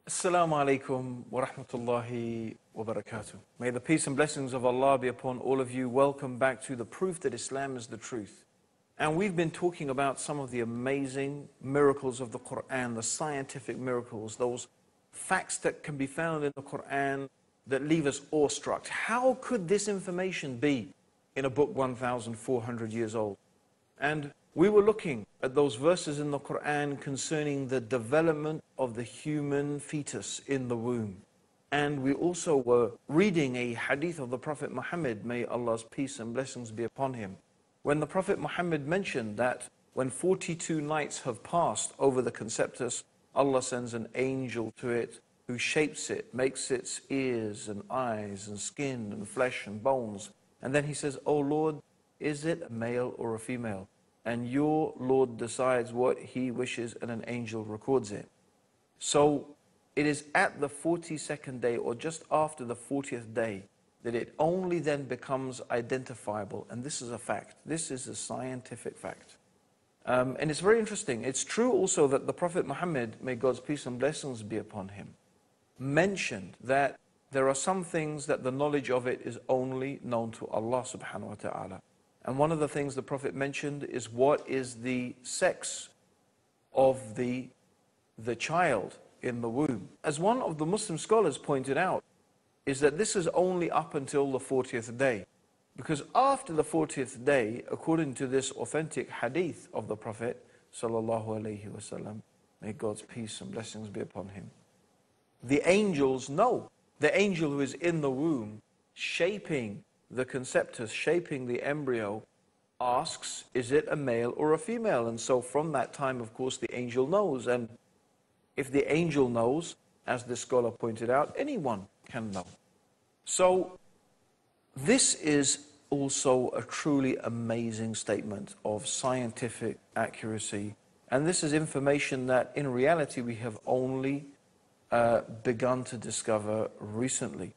Assalamu alaikum wa rahmatullahi wa barakatuh. May the peace and blessings of Allah be upon all of you. Welcome back to the proof that Islam is the truth. And we've been talking about some of the amazing miracles of the Qur'an, the scientific miracles, those facts that can be found in the Qur'an that leave us awestruck. How could this information be in a book 1,400 years old? And we were looking at those verses in the Qur'an concerning the development of the human fetus in the womb. And we also were reading a hadith of the Prophet Muhammad, may Allah's peace and blessings be upon him, when the Prophet Muhammad mentioned that when 42 nights have passed over the conceptus, Allah sends an angel to it who shapes it, makes its ears and eyes and skin and flesh and bones. And then he says, "O Lord, is it a male or a female? And your Lord decides what he wishes and an angel records it." So it is at the 42nd day or just after the 40th day that it only then becomes identifiable. And this is a fact. This is a scientific fact. And it's very interesting. It's true also that the Prophet Muhammad, may God's peace and blessings be upon him, mentioned that there are some things that the knowledge of it is only known to Allah subhanahu wa ta'ala. And one of the things the Prophet mentioned is what is the sex of the child in the womb. As one of the Muslim scholars pointed out, is that this is only up until the 40th day. Because after the 40th day, according to this authentic hadith of the Prophet sallallahu alaihi wasallam, may God's peace and blessings be upon him, the angels know. The angel who is in the womb, shaping the conceptus, shaping the embryo, asks, is it a male or a female? And so from that time, of course, the angel knows. And if the angel knows, as this scholar pointed out, anyone can know. So this is also a truly amazing statement of scientific accuracy. And this is information that in reality we have only begun to discover recently.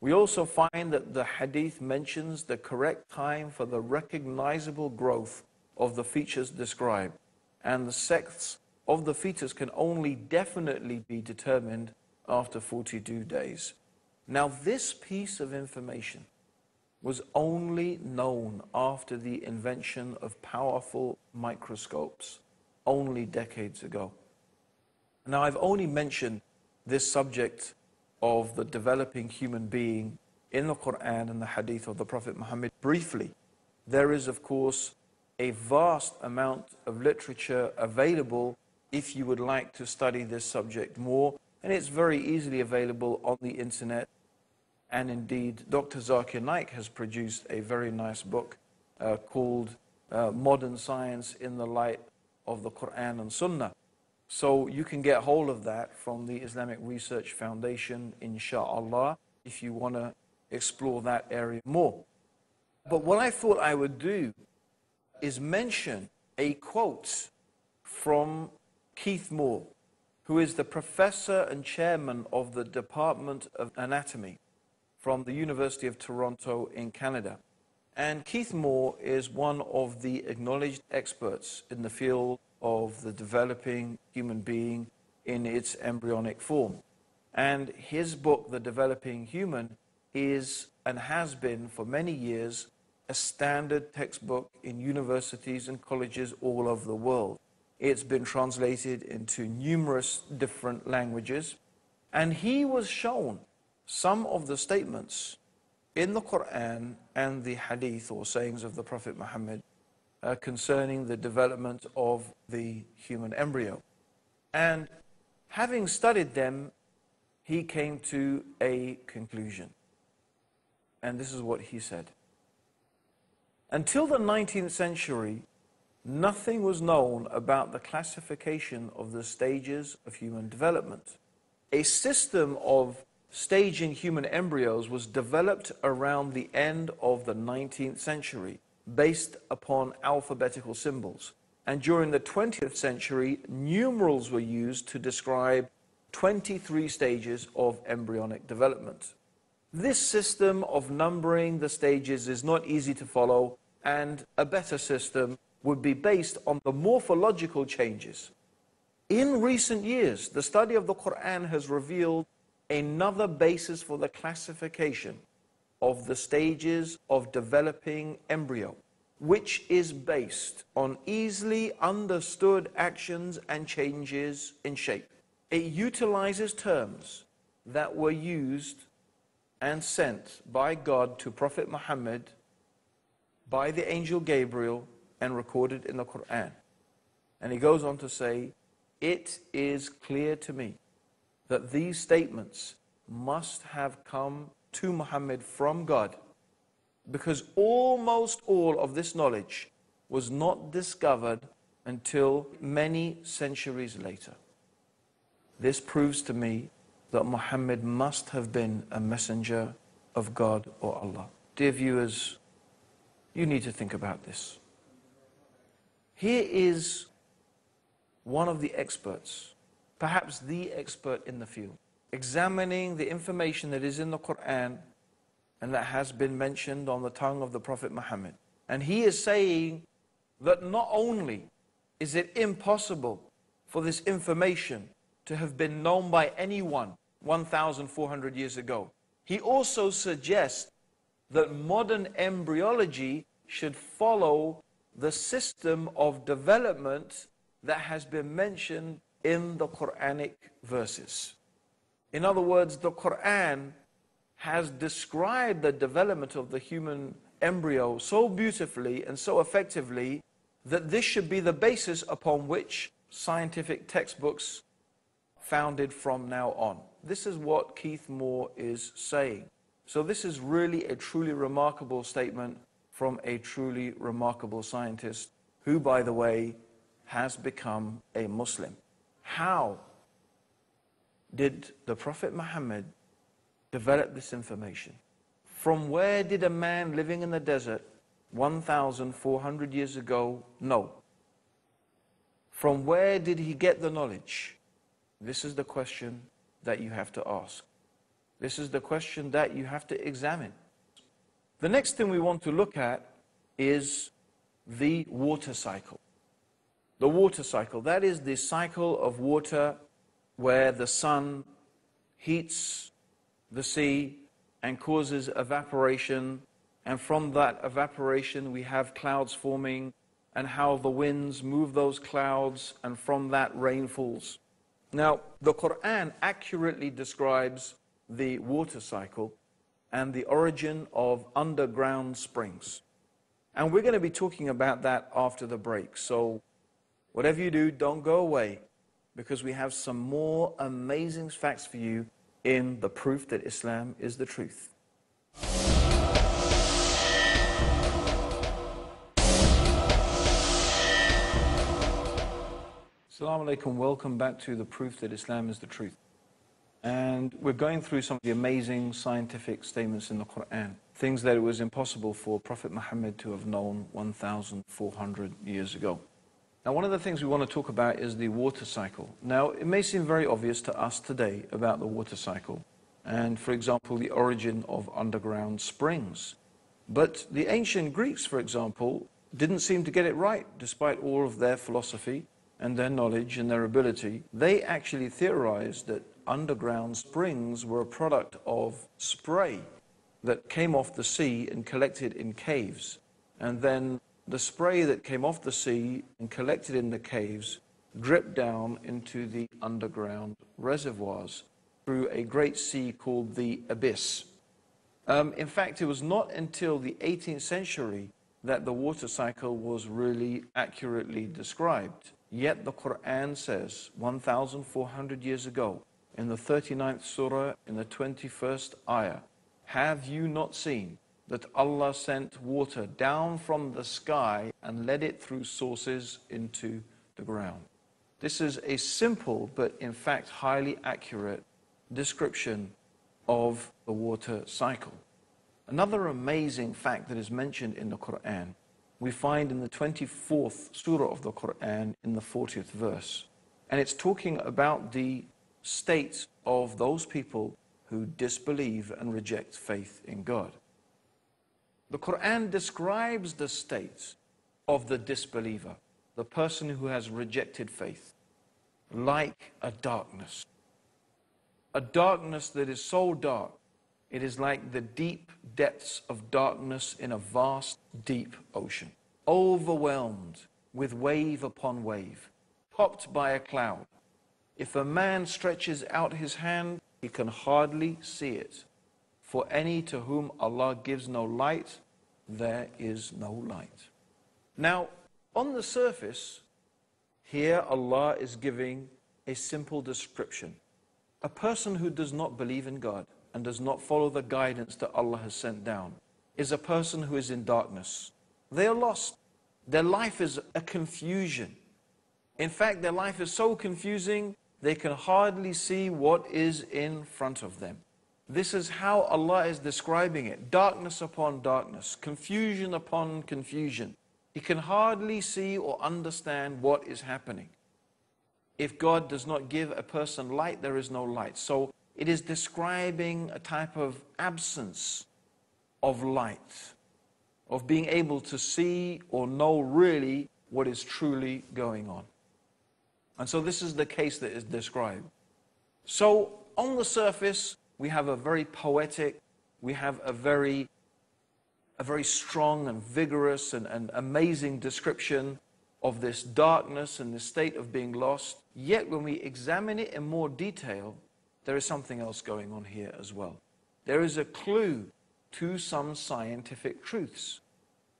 We also find that the hadith mentions the correct time for the recognizable growth of the features described, and the sex of the fetus can only definitely be determined after 42 days. Now, this piece of information was only known after the invention of powerful microscopes, only decades ago. Now, I've only mentioned this subject of the developing human being in the Qur'an and the hadith of the Prophet Muhammad briefly. There is, of course, a vast amount of literature available if you would like to study this subject more, and it's very easily available on the internet. And indeed, Dr. Zakir Naik has produced a very nice book called Modern Science in the Light of the Qur'an and Sunnah. So you can get hold of that from the Islamic Research Foundation, inshallah, if you want to explore that area more. But what I thought I would do is mention a quote from Keith Moore, who is the professor and chairman of the Department of Anatomy from the University of Toronto in Canada. And Keith Moore is one of the acknowledged experts in the field of the developing human being in its embryonic form. And his book, The Developing Human, is and has been for many years a standard textbook in universities and colleges all over the world. It's been translated into numerous different languages, and he was shown some of the statements in the Qur'an and the hadith or sayings of the Prophet Muhammad concerning the development of the human embryo. And having studied them, he came to a conclusion. And this is what he said. Until the 19th century, nothing was known about the classification of the stages of human development. A system of staging human embryos was developed around the end of the 19th century, based upon alphabetical symbols. And during the 20th century, numerals were used to describe 23 stages of embryonic development. This system of numbering the stages is not easy to follow, and a better system would be based on the morphological changes In recent years, the study of the Quran has revealed another basis for the classification of the stages of developing embryo, which is based on easily understood actions and changes in shape. It utilizes terms that were used and sent by God to Prophet Muhammad, by the angel Gabriel, and recorded in the Quran. And he goes on to say, it is clear to me that these statements must have come to Muhammad from God, because almost all of this knowledge was not discovered until many centuries later. This proves to me that Muhammad must have been a messenger of God or Allah. Dear viewers, you need to think about this. Here is one of the experts, perhaps the expert in the field, examining the information that is in the Quran and that has been mentioned on the tongue of the Prophet Muhammad. And he is saying that not only is it impossible for this information to have been known by anyone 1,400 years ago, he also suggests that modern embryology should follow the system of development that has been mentioned in the Quranic verses. In other words, the Quran has described the development of the human embryo so beautifully and so effectively that this should be the basis upon which scientific textbooks founded from now on. This is what Keith Moore is saying. So this is really a truly remarkable statement from a truly remarkable scientist who, by the way, has become a Muslim. How did the Prophet Muhammad develop this information? From where did a man living in the desert 1,400 years ago know? From where did he get the knowledge? This is the question that you have to ask. This is the question that you have to examine. The next thing we want to look at is the water cycle. The water cycle, that is the cycle of water where the sun heats the sea and causes evaporation, and from that evaporation we have clouds forming, and how the winds move those clouds, and from that rain falls. Now, the Quran accurately describes the water cycle and the origin of underground springs. And we're going to be talking about that after the break. So whatever you do, don't go away, because we have some more amazing facts for you in the proof that Islam is the truth. Assalamu alaikum, welcome back to the proof that Islam is the truth. And we're going through some of the amazing scientific statements in the Quran, things that it was impossible for Prophet Muhammad to have known 1,400 years ago. Now, one of the things we want to talk about is the water cycle. Now, it may seem very obvious to us today about the water cycle, and for example, the origin of underground springs. But the ancient Greeks, for example, didn't seem to get it right, despite all of their philosophy and their knowledge and their ability. They actually theorized that underground springs were a product of spray that came off the sea and collected in caves. And then the spray that came off the sea and collected in the caves dripped down into the underground reservoirs through a great sea called the abyss. In fact, it was not until the 18th century that the water cycle was really accurately described. Yet the Quran says 1,400 years ago, in the 39th surah, in the 21st ayah, have you not seen that Allah sent water down from the sky and led it through sources into the ground? This is a simple but in fact highly accurate description of the water cycle. Another amazing fact that is mentioned in the Quran, we find in the 24th surah of the Quran in the 40th verse. And it's talking about the state of those people who disbelieve and reject faith in God. The Quran describes the state of the disbeliever, the person who has rejected faith. like a darkness. A darkness that is so dark, it is like the deep depths of darkness in a vast, deep ocean, overwhelmed with wave upon wave, topped by a cloud. If a man stretches out his hand, he can hardly see it. For any to whom Allah gives no light, there is no light. Now, on the surface, here Allah is giving a simple description. A person who does not believe in God and does not follow the guidance that Allah has sent down is a person who is in darkness. They are lost. Their life is a confusion. In fact, their life is so confusing, they can hardly see what is in front of them. This is how Allah is describing it. Darkness upon darkness, confusion upon confusion. He can hardly see or understand what is happening. If God does not give a person light, there is no light. So it is describing a type of absence of light, of being able to see or know really what is truly going on. And so this is the case that is described. So on the surface, we have a very poetic, we have a very strong and vigorous and amazing description of this darkness and this state of being lost. Yet when we examine it in more detail, there is something else going on here as well. There is a clue to some scientific truths.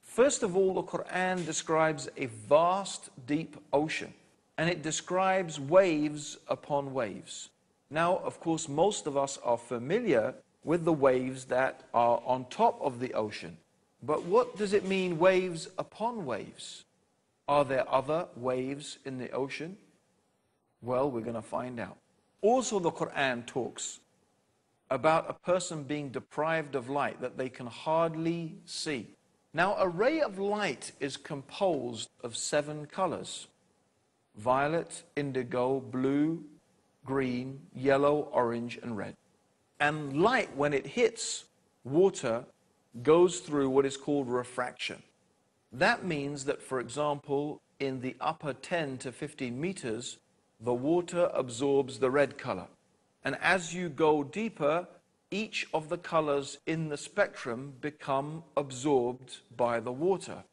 First of all, the Qur'an describes a vast, deep ocean, and it describes waves upon waves. Now, of course, most of us are familiar with the waves that are on top of the ocean. But what does it mean, waves upon waves? Are there other waves in the ocean? Well, we're going to find out. Also, the Qur'an talks about a person being deprived of light, that they can hardly see. Now, a ray of light is composed of 7 colors: violet, indigo, blue, green, yellow, orange, and red. And light, when it hits water, goes through what is called refraction. That means that, for example, in the upper 10 to 15 meters, the water absorbs the red color. And as you go deeper, each of the colors in the spectrum become absorbed by the water,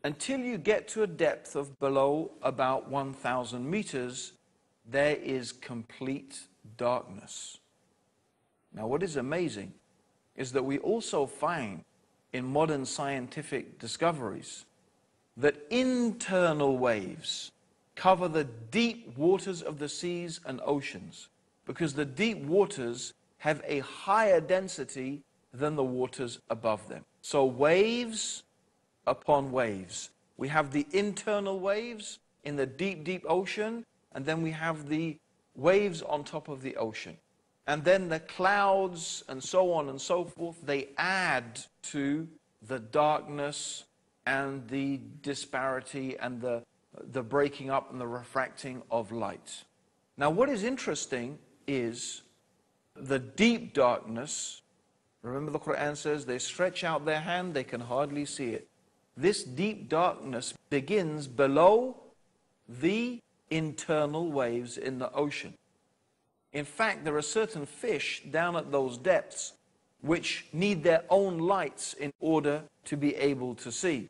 until you get to a depth of below about 1,000 meters, there is complete darkness. Now, what is amazing is that we also find in modern scientific discoveries that internal waves cover the deep waters of the seas and oceans, because the deep waters have a higher density than the waters above them. So waves upon waves. We have the internal waves in the deep, deep ocean, and then we have the waves on top of the ocean. And then the clouds and so on and so forth, they add to the darkness and the disparity and the breaking up and the refracting of light. Now, what is interesting is the deep darkness. Remember, the Quran says they stretch out their hand, they can hardly see it. This deep darkness begins below the internal waves in the ocean. In fact, there are certain fish down at those depths which need their own lights in order to be able to see.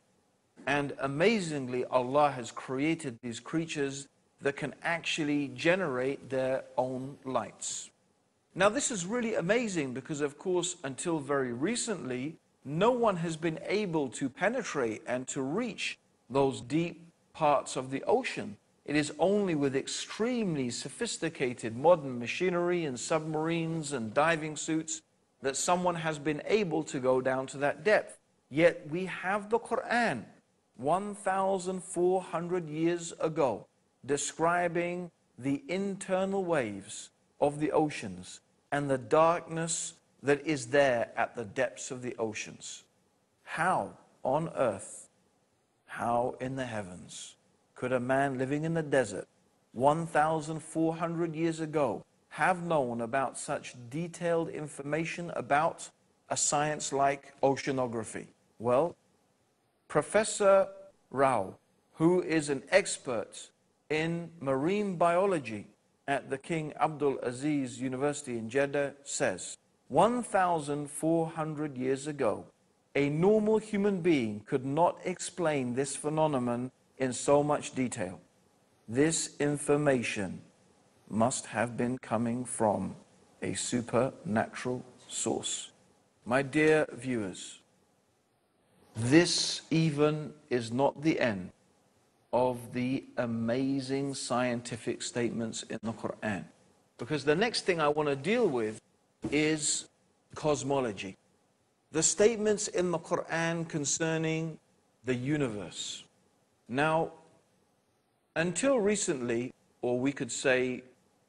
And amazingly, Allah has created these creatures that can actually generate their own lights. Now, this is really amazing because, of course, until very recently, no one has been able to penetrate and to reach those deep parts of the ocean. It is only with extremely sophisticated modern machinery and submarines and diving suits that someone has been able to go down to that depth. Yet we have the Quran 1,400 years ago describing the internal waves of the oceans and the darkness that is there at the depths of the oceans. How on earth, how in the heavens could a man living in the desert 1,400 years ago have known about such detailed information about a science like oceanography? Well, Professor Rao, who is an expert in marine biology at the King Abdul Aziz University in Jeddah says, 1,400 years ago, a normal human being could not explain this phenomenon in so much detail. This information must have been coming from a supernatural source. My dear viewers, this even is not the end of the amazing scientific statements in the Qur'an. Because the next thing I want to deal with is cosmology. The statements in the Qur'an concerning the universe. Now, until recently, or we could say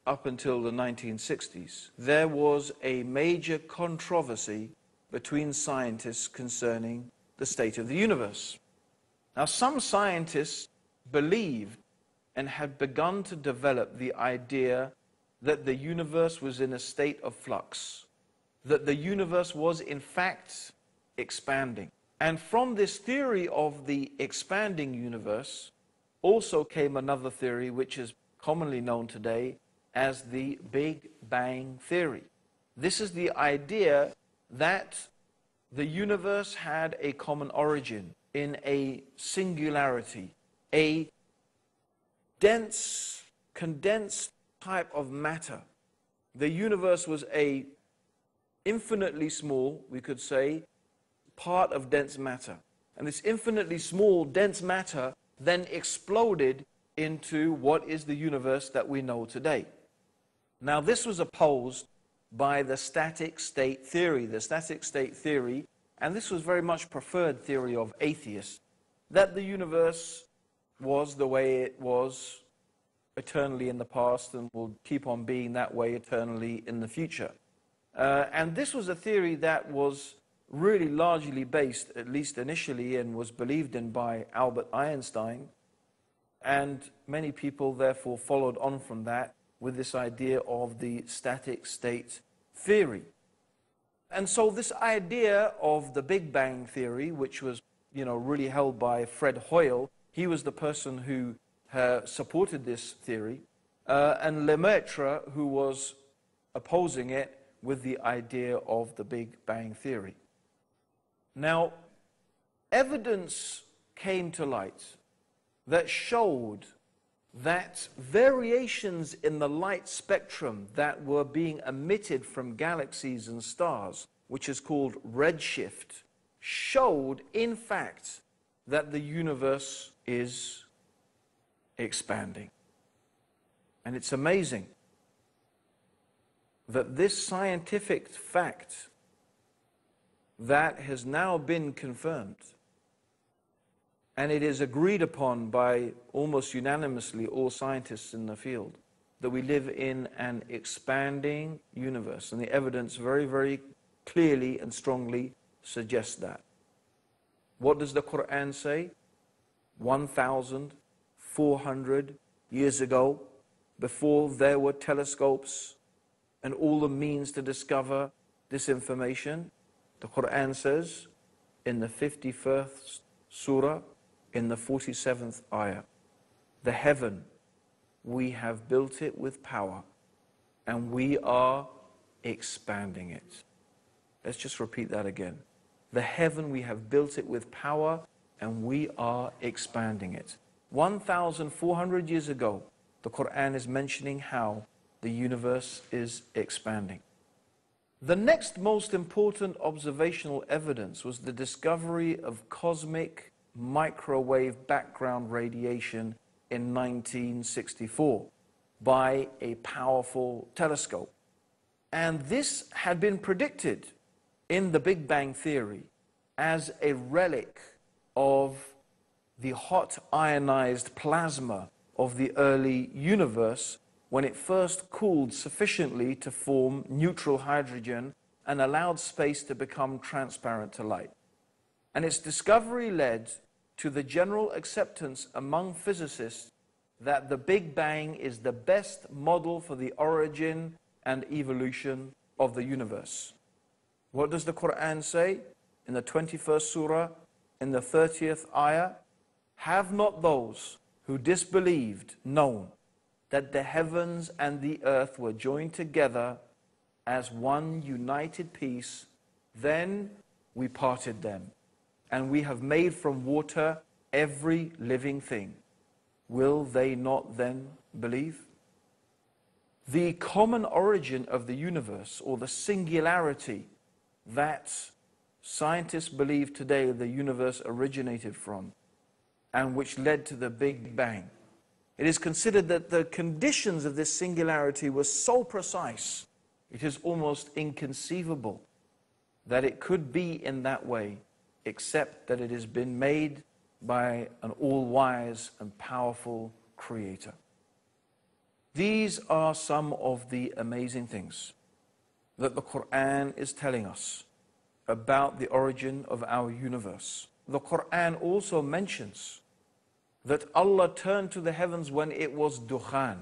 up until the 1960s, there was a major controversy between scientists concerning the state of the universe. Now, some scientists believed and had begun to develop the idea that the universe was in a state of flux, that the universe was in fact expanding. And from this theory of the expanding universe also came another theory which is commonly known today as the Big Bang Theory. This is the idea that the universe had a common origin in a singularity, a dense, condensed type of matter. The universe was a infinitely small, we could say, part of dense matter. And this infinitely small, dense matter then exploded into what is the universe that we know today. Now, this was opposed by the static state theory. The static state theory, and this was very much preferred theory of atheists, that the universe was the way it was eternally in the past and will keep on being that way eternally in the future. And this was a theory that was really largely based, at least initially, and was believed in by Albert Einstein. And many people therefore followed on from that with this idea of the static state theory. And so this idea of the Big Bang Theory, which was, really held by Fred Hoyle, he was the person who supported this theory, and Lemaitre, who was opposing it with the idea of the Big Bang Theory. Now, evidence came to light that showed that variations in the light spectrum that were being emitted from galaxies and stars, which is called redshift, showed, in fact, that the universe is expanding. And it's amazing that this scientific fact that has now been confirmed, and it is agreed upon by almost unanimously all scientists in the field, that we live in an expanding universe. And the evidence very, very clearly and strongly suggests that. What does the Qur'an say? 1,400 years ago, before there were telescopes and all the means to discover this information, the Qur'an says in the 51st surah, in the 47th ayah, the heaven, we have built it with power and we are expanding it. Let's just repeat that again. The heaven, we have built it with power and we are expanding it. 1,400 years ago, the Qur'an is mentioning how the universe is expanding. The next most important observational evidence was the discovery of cosmic microwave background radiation in 1964 by a powerful telescope. And this had been predicted in the Big Bang Theory as a relic of the hot ionized plasma of the early universe when it first cooled sufficiently to form neutral hydrogen and allowed space to become transparent to light. And its discovery led to the general acceptance among physicists that the Big Bang is the best model for the origin and evolution of the universe. What does the Qur'an say in the 21st surah, in the 30th ayah? Have not those who disbelieved known that the heavens and the earth were joined together as one united piece, then we parted them, and we have made from water every living thing. Will they not then believe? The common origin of the universe, or the singularity that scientists believe today the universe originated from, and which led to the Big Bang. It is considered that the conditions of this singularity were so precise, it is almost inconceivable that it could be in that way, except that it has been made by an all-wise and powerful Creator. These are some of the amazing things that the Qur'an is telling us about the origin of our universe. The Qur'an also mentions that Allah turned to the heavens when it was dukhan.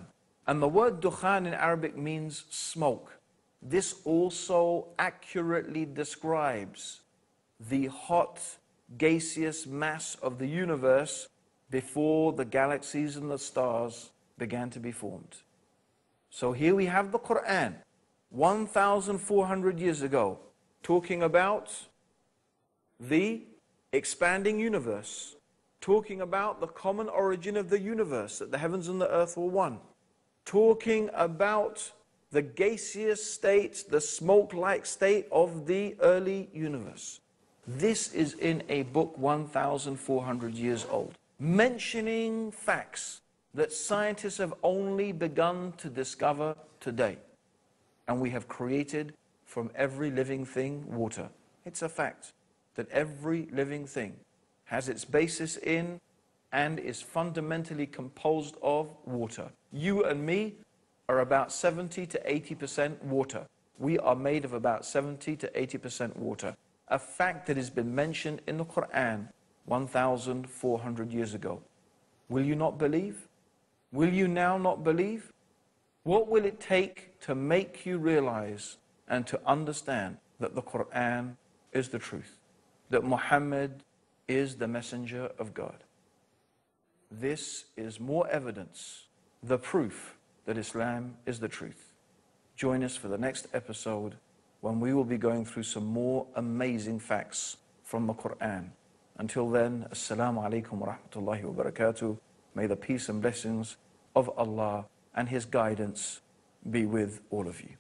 And the word dukhan in Arabic means smoke. This also accurately describes the hot, gaseous mass of the universe before the galaxies and the stars began to be formed. So here we have the Qur'an, 1,400 years ago, talking about the expanding universe, talking about the common origin of the universe, that the heavens and the earth were one, talking about the gaseous state, the smoke-like state of the early universe. This is in a book 1,400 years old, mentioning facts that scientists have only begun to discover today. And we have created from every living thing water. It's a fact that every living thing has its basis in and is fundamentally composed of water. You and me are about 70 to 80% water. We are made of about 70 to 80% water. A fact that has been mentioned in the Qur'an 1,400 years ago. Will you not believe? Will you now not believe? What will it take to make you realize and to understand that the Qur'an is the truth? That Muhammad is the messenger of God? This is more evidence, the proof that Islam is the truth. Join us for the next episode when we will be going through some more amazing facts from the Qur'an. Until then, Assalamu alaikum wa rahmatullahi wa barakatuh. May the peace and blessings of Allah and His guidance be with all of you.